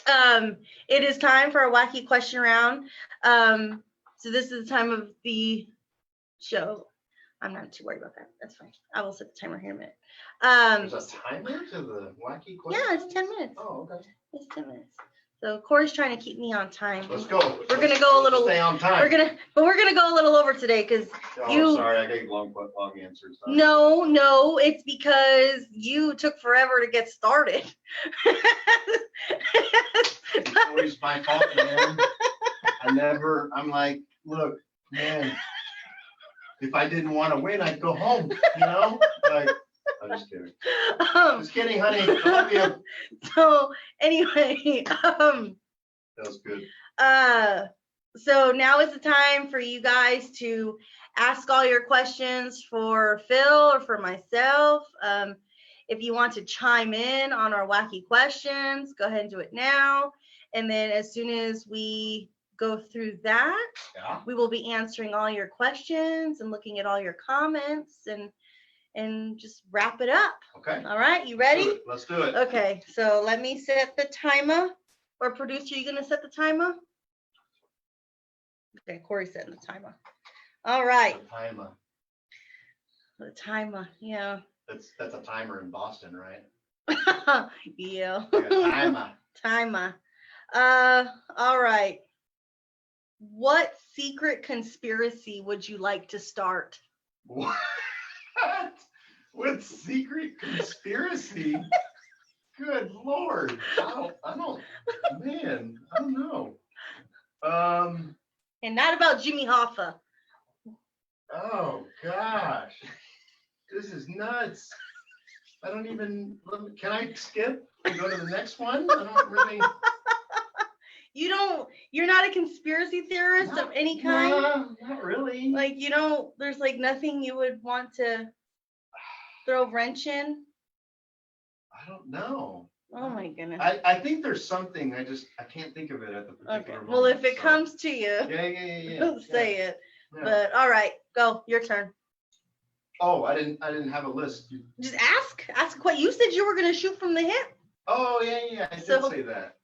it is time for a wacky question round. So this is the time of the show. I'm not too worried about that. That's fine. I will set the timer here in a minute. There's a timer to the wacky question? Yeah, it's 10 minutes. Oh, okay. It's 10 minutes. So Corey's trying to keep me on time. Let's go. We're gonna go a little. Stay on time. We're gonna go a little over today because Sorry, I gave long answers. Sorry. No, it's because you took forever to get started. It's always my fault, man. I'm like, look, man, if I didn't want to win, I'd go home, Like, I'm just kidding. Just kidding, honey. I love you. So anyway, that was good. So now is the time for you guys to ask all your questions for Phil or for myself. If you want to chime in on our wacky questions, go ahead and do it now. And then as soon as we go through that, we will be answering all your questions and looking at all your comments and just wrap it up. Okay. All right, you ready? Let's do it. Okay, so let me set the timer. Or producer, you gonna set the timer? Okay, Corey's setting the timer. All right. The timer. The timer, yeah. That's a timer in Boston, right? Yeah. Like a timer. Timer. All right. What secret conspiracy would you like to start? What? What secret conspiracy? Good Lord. I don't know. And not about Jimmy Hoffa. Oh gosh. This is nuts. I don't even, can I skip and go to the next one? I don't really. You're not a conspiracy theorist of any kind? No, not really. Like, there's like nothing you would want to throw a wrench in? I don't know. Oh my goodness. I think there's something, I can't think of it at the particular moment. Well, if it comes to you, yeah. say it. Yeah. But all right, go, your turn. Oh, I didn't have a list. Just ask what you said you were gonna shoot from the hip. Oh yeah, I did say that.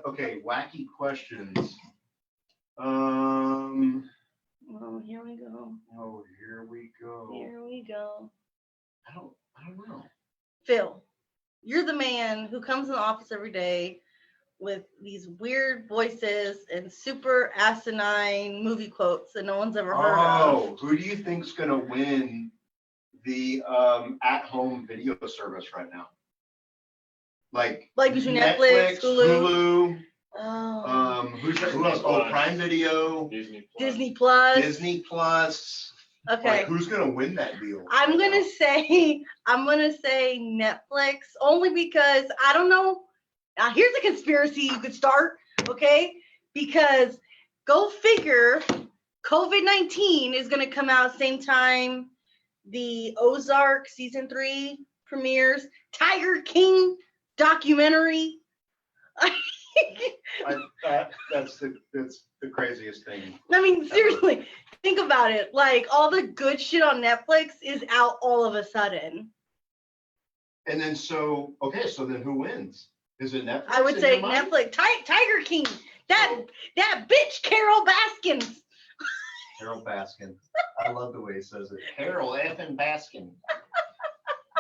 Okay, wacky questions. Oh, here we go. Oh, here we go. Here we go. I don't know. Phil, you're the man who comes in the office every day with these weird voices and super asinine movie quotes that no one's ever heard of. Oh, who do you think's gonna win the at-home video service right now? Like between Netflix, Hulu. Who else? Oh, Prime Video. Disney Plus. Disney Plus. Okay. Like, who's gonna win that deal? I'm gonna say Netflix only because I don't know. Now here's a conspiracy you could start, okay? Because go figure, COVID-19 is gonna come out same time the Ozark season 3 premieres, Tiger King documentary. That's the craziest thing. I mean, seriously, think about it. Like, all the good shit on Netflix is out all of a sudden. And then so then who wins? Is it Netflix? I would say Netflix. Tiger King. That bitch Carol Baskin. Carol Baskin. I love the way he says it. Carol effing Baskin.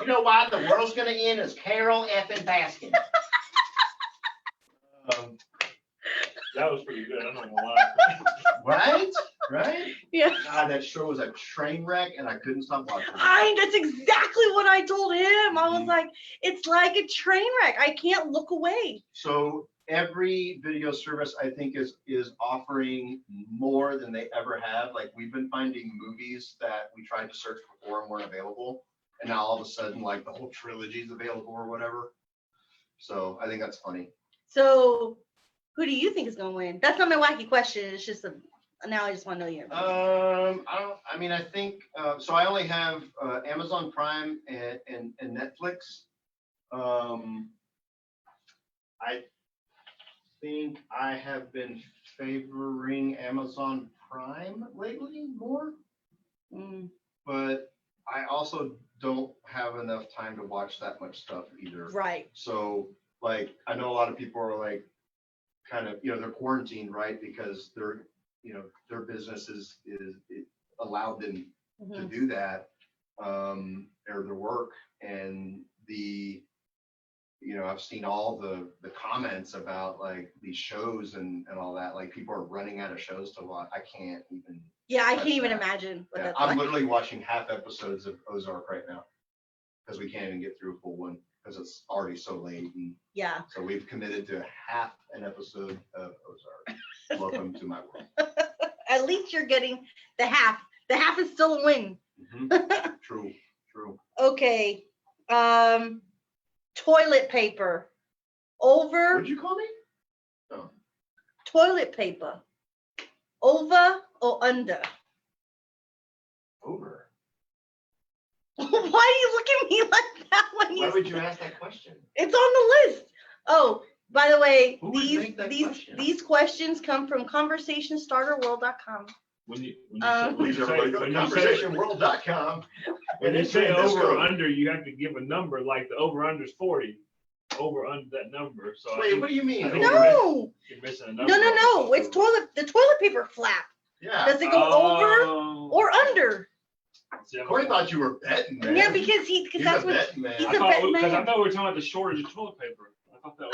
You know why the world's gonna end is Carol effing Baskin. That was pretty good. I'm not gonna lie. Right? Yeah. God, that show was a train wreck, and I couldn't stop watching it. That's exactly what I told him. I was like, it's like a train wreck. I can't look away. So every video service, I think, is offering more than they ever have. Like, we've been finding movies that we tried to search before and weren't available, and now all of a sudden, like, the whole trilogy is available or whatever. So I think that's funny. So who do you think is going to win? That's not my wacky question. It's just a Now I just want to know your. I think so. I only have Amazon Prime and Netflix. I think I have been favoring Amazon Prime lately more, but I also don't have enough time to watch that much stuff either. Right. So like, I know a lot of people are like, kind of, they're quarantined, right? Because their business is it allowed them to do that, or their work, and I've seen all the comments about like these shows and all that. Like people are running out of shows to watch. I can't even. Yeah, I can't even imagine what that's I'm like. literally watching half episodes of Ozark right now because we can't even get through a full one because it's already so late. And yeah. So we've committed to half an episode of Ozark. Welcome to my world. At least you're getting the half. The half is still a win. True. Okay. Toilet paper. Over. What'd you call me? Oh. Toilet paper. Over or under? Over. Why do you look at me like that when you? Why would you ask that question? It's on the list. Oh, by the way, Who would make that question? these questions come from conversationstarterworld.com. When you Please everybody go to conversationworld.com. When you say over or under, you have to give a number. Like the over under is 40. Over under that number. So wait, what do you mean? No. You're missing a number. No. It's the toilet paper flap. Yeah. Does it go over or under? Corey thought you were betting, man. Yeah, because that's what betting man. he's a betting man. Because I thought we were talking about the shortage of toilet paper. I thought that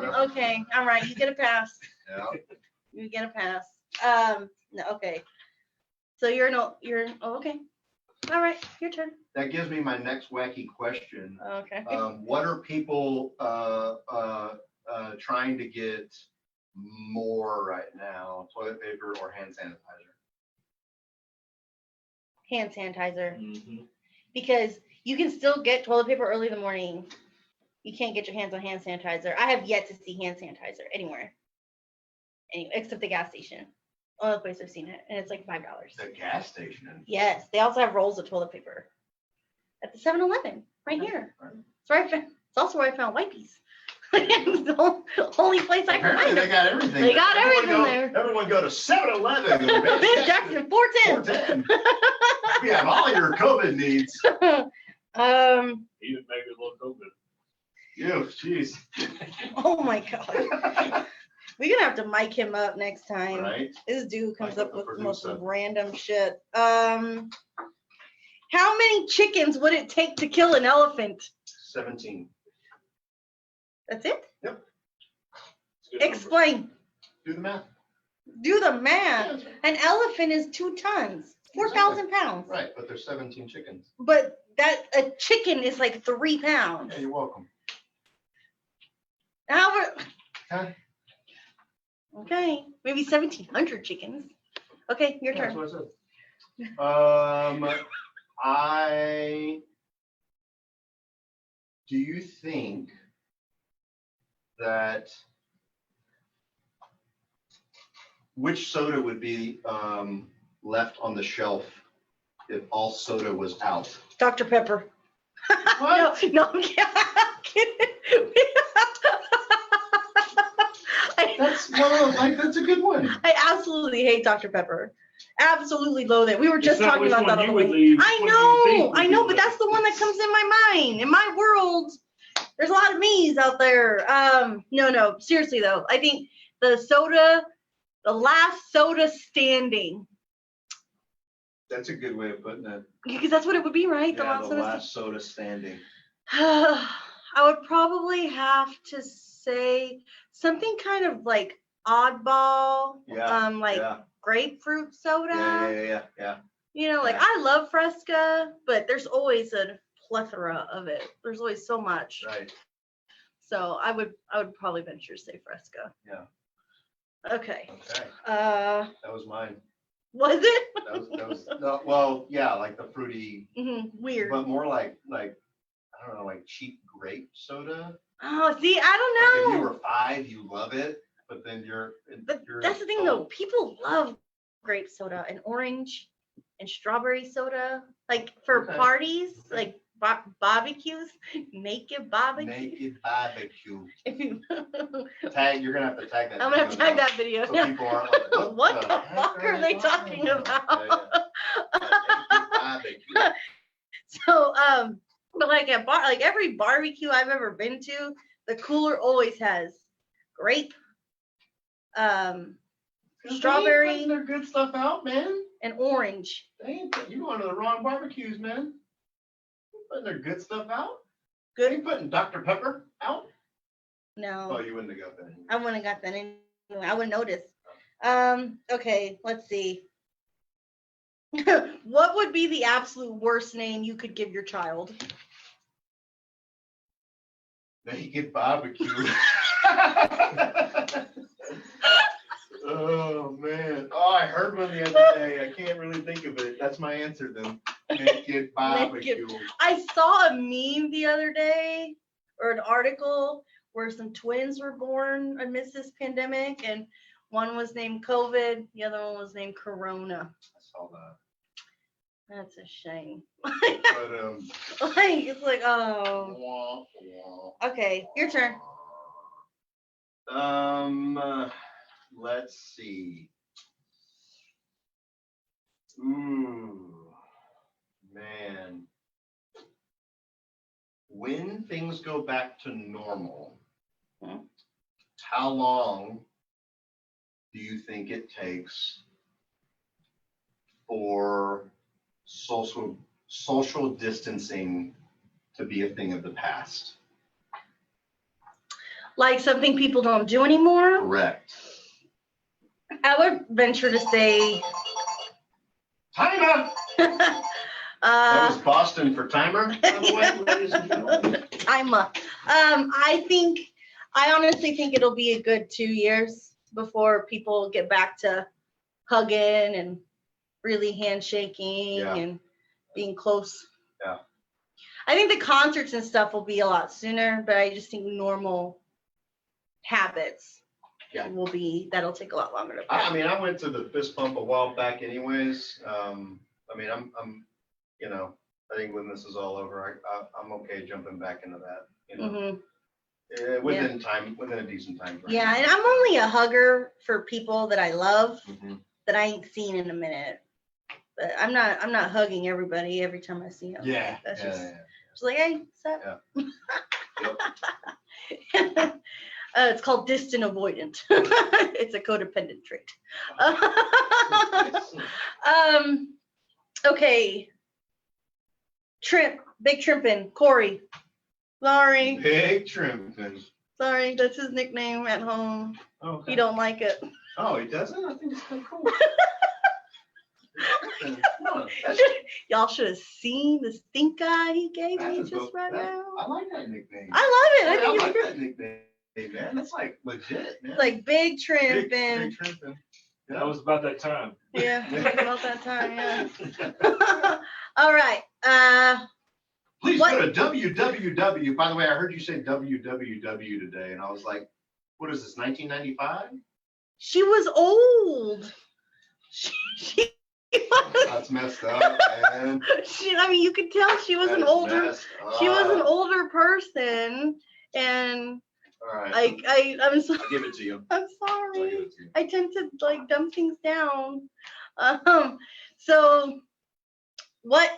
was okay. All right, you get a pass. Yeah. You get a pass. No, okay. So okay. All right, your turn. That gives me my next wacky question. Okay. What are people trying to get more right now? Toilet paper or hand sanitizer? Hand sanitizer. Mm-hmm. Because you can still get toilet paper early in the morning. You can't get your hands on hand sanitizer. I have yet to see hand sanitizer anywhere. Anyway, except the gas station. Only place I've seen it, and it's like $5. The gas station. Yes, they also have rolls of toilet paper at the 7-Eleven right here. It's also where I found wipes. It's the only place I can find them. They got everything. They got everything there. Everyone go to 7-Eleven. Miss Jackson, 410. We have all your COVID needs. Even maybe a little COVID. Ew, jeez. Oh my God. We're gonna have to mic him up next time. Right. This dude comes Like up with the producer. most random shit. How many chickens would it take to kill an elephant? 17. That's it? Yep. Explain. Do the math. Do the math. Yeah, An elephant is 2 tons, 4,000 pounds. Right, but there's 17 chickens. But a chicken is like 3 pounds. Yeah, you're welcome. Huh? Okay, maybe 1,700 chickens. Okay, your turn. That's what I said. Do you think that which soda would be left on the shelf if all soda was out? Dr. Pepper. What? No, I'm kidding. That's a good one. I absolutely hate Dr. Pepper. Absolutely loathe it. We were just talking about that on the way. I know, but that's the one that comes in my mind. In my world, there's a lot of me's out there. No, seriously though, I think the last soda standing. That's a good way of putting it. Because that's what it would be, right? Yeah, the last soda standing. I would probably have to say something kind of like oddball, grapefruit soda. Yeah. I love Fresca, but there's always a plethora of it. There's always so much. Right. So I would probably venture to say Fresca. Yeah. Okay. That was mine. Was it? That was no, well, yeah, like the fruity. Weird. But more like I don't know, like cheap grape soda. Oh, see, I don't know. Like if you were 5, you love it, but but then you're. But you're that's the thing, adult. though. People love grape soda and orange and strawberry soda, like for Okay. parties, like barbecues, naked barbecue. Naked barbecue. If you, Tag. You're gonna have to tag that. I'm gonna have to video tag now, that video. so people aren't like, What the heck fuck are they talking about? Naked barbecue. So, but like at like every barbecue I've ever been to, the cooler always has grape, strawberry, They ain't putting their good stuff out, man. and orange. You going to the wrong barbecues, man. They ain't putting their good stuff out. Good. They ain't putting Dr. Pepper out. No. Oh, you wouldn't have got that. Anyway. I wouldn't have got that anyway. I wouldn't notice. Okay, let's see. What would be the absolute worst name you could give your child? Naked barbecue. Oh man. Oh, I heard one the other day. I can't really think of it. That's my answer then. Naked barbecue. I saw a meme the other day, or an article where some twins were born amidst this pandemic, and one was named COVID, the other one was named Corona. I saw that. That's a shame. But Like it's like, oh. wah, wah. Okay, your turn. Let's see. Man. When things go back to normal, how long do you think it takes for social distancing to be a thing of the past? Like something people don't do anymore? Correct. I would venture to say Timer! That was Boston for timer, by the way, ladies and gentlemen. timer. I honestly think it'll be a good 2 years before people get back to hugging and really handshaking and being close. Yeah. I think the concerts and stuff will be a lot sooner, but I just think normal habits that'll take a lot longer to play. I mean, I went to the fist pump a while back anyways. I mean, I'm I think when this is all over, I'm okay jumping back into that, within a decent time frame. Yeah, and I'm only a hugger for people that I love that I ain't seen in a minute. But I'm not hugging everybody every time I see them. Yeah. That's just like, hey, what's up? Yeah. It's called distant avoidant. It's a codependent trait. Okay. Big Trimpin, Corey. Sorry. Big Trimpin. Sorry, that's his nickname at home. Okay. He don't like it. Oh, he doesn't? I think it's kind of cool. Y'all should have seen the stink eye he gave me just right now. I like that nickname. I love it. I like that nickname, man. That's like legit, man. It's like Big Trimpin. Big Trimpin. Yeah. That was about that time. Yeah, about that time, yeah. All right. Please go to www. By the way, I heard you say www today, and I was like, what is this, 1995? She was old. She was, That's messed up, man. I mean, you could tell she was an older. She was an older person, and all right. I'm sorry. I'll give it to you. I'm sorry. I tend to like dumb things down. So what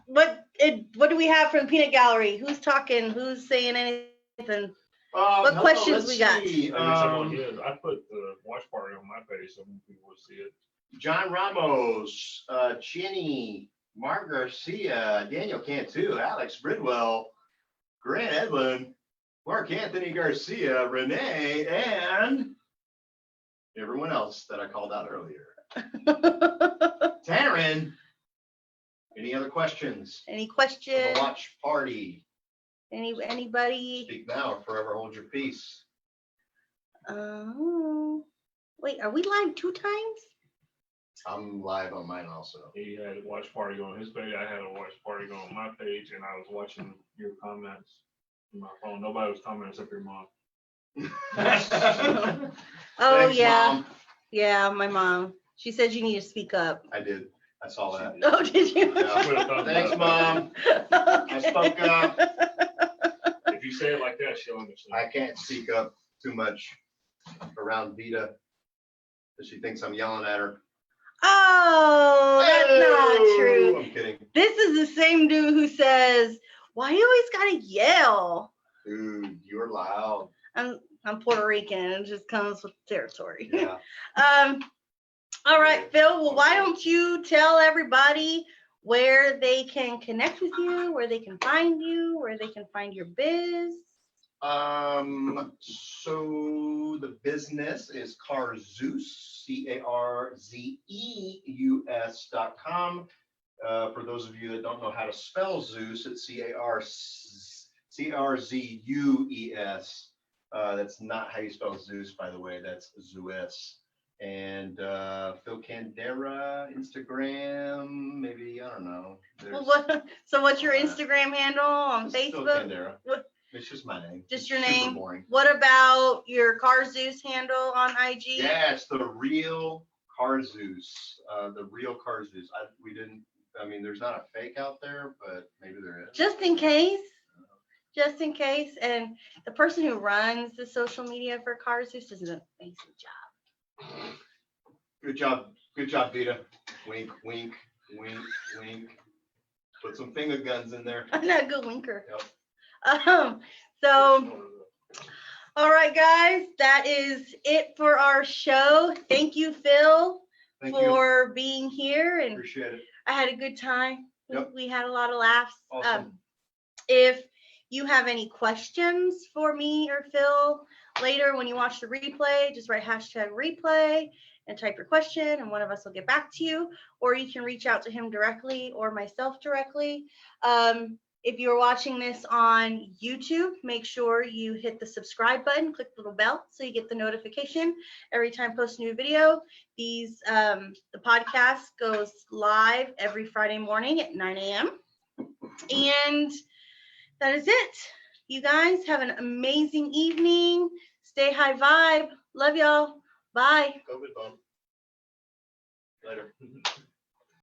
do we have from the peanut gallery? Who's talking? Who's saying anything? What questions we got? I put the watch party on my page so people will see it. John Ramos, Chinny, Mark Garcia, Daniel Cantu, Alex Bridwell, Grant Edlin, Mark Anthony Garcia, Renee, and everyone else that I called out earlier. Taryn, any other questions? Any questions? The watch party. Anybody? Speak now or forever hold your peace. Wait, are we live 2 times? I'm live on mine also. He had a watch party on his page. I had a watch party on my page, and I was watching your comments on my phone. Nobody was commenting except your mom. Oh, Thanks, yeah. Mom. Yeah, my mom. She said you need to speak up. I did. I saw that. Oh, did you? Yeah. Thanks, Mom. I spoke up. If you say it like that, she'll understand. I can't speak up too much around Vita, because she thinks I'm yelling at her. Oh, that's not Oh, true. I'm kidding. This is the same dude who says, "Why you always gotta yell?" Dude, you're loud. I'm Puerto Rican. It just comes with the territory. Yeah. All right, Phil. Well, why don't you tell everybody where they can connect with you, where they can find you, where they can find your biz? So the business is Carzeus, CARZEUS.com. For those of you that don't know how to spell Zeus, it's CARZUES. That's not how you spell Zeus, by the way. That's Zeus. And Phil Candera, Instagram, maybe, I don't know. Well, what's your Instagram handle on Phil Facebook? Candera. What? It's just my name. Just It's your super name? boring. What about your Carzeus handle on IG? Yeah, it's the real Carzeus. The real Carzeus. There's not a fake out there, but maybe there is. Just in case. Just in case. And the person who runs the social media for Carzeus does an amazing job. Good job, Vita. Wink, wink, wink, wink. Put some finger guns in there. I'm not a good winker. Yep. So, all right, guys, that is it for our show. Thank you, Phil, Thank you. for being here, and Appreciate it. I had a good time. Yep. We had a lot of laughs. Awesome. If you have any questions for me or Phil later when you watch the replay, just write #replay and type your question, and one of us will get back to you. Or you can reach out to him directly or myself directly. If you're watching this on YouTube, make sure you hit the subscribe button, click the little bell so you get the notification every time I post a new video. The podcast goes live every Friday morning at 9 a.m. And that is it. You guys have an amazing evening. Stay high vibe. Love y'all. Bye. COVID bump. Later.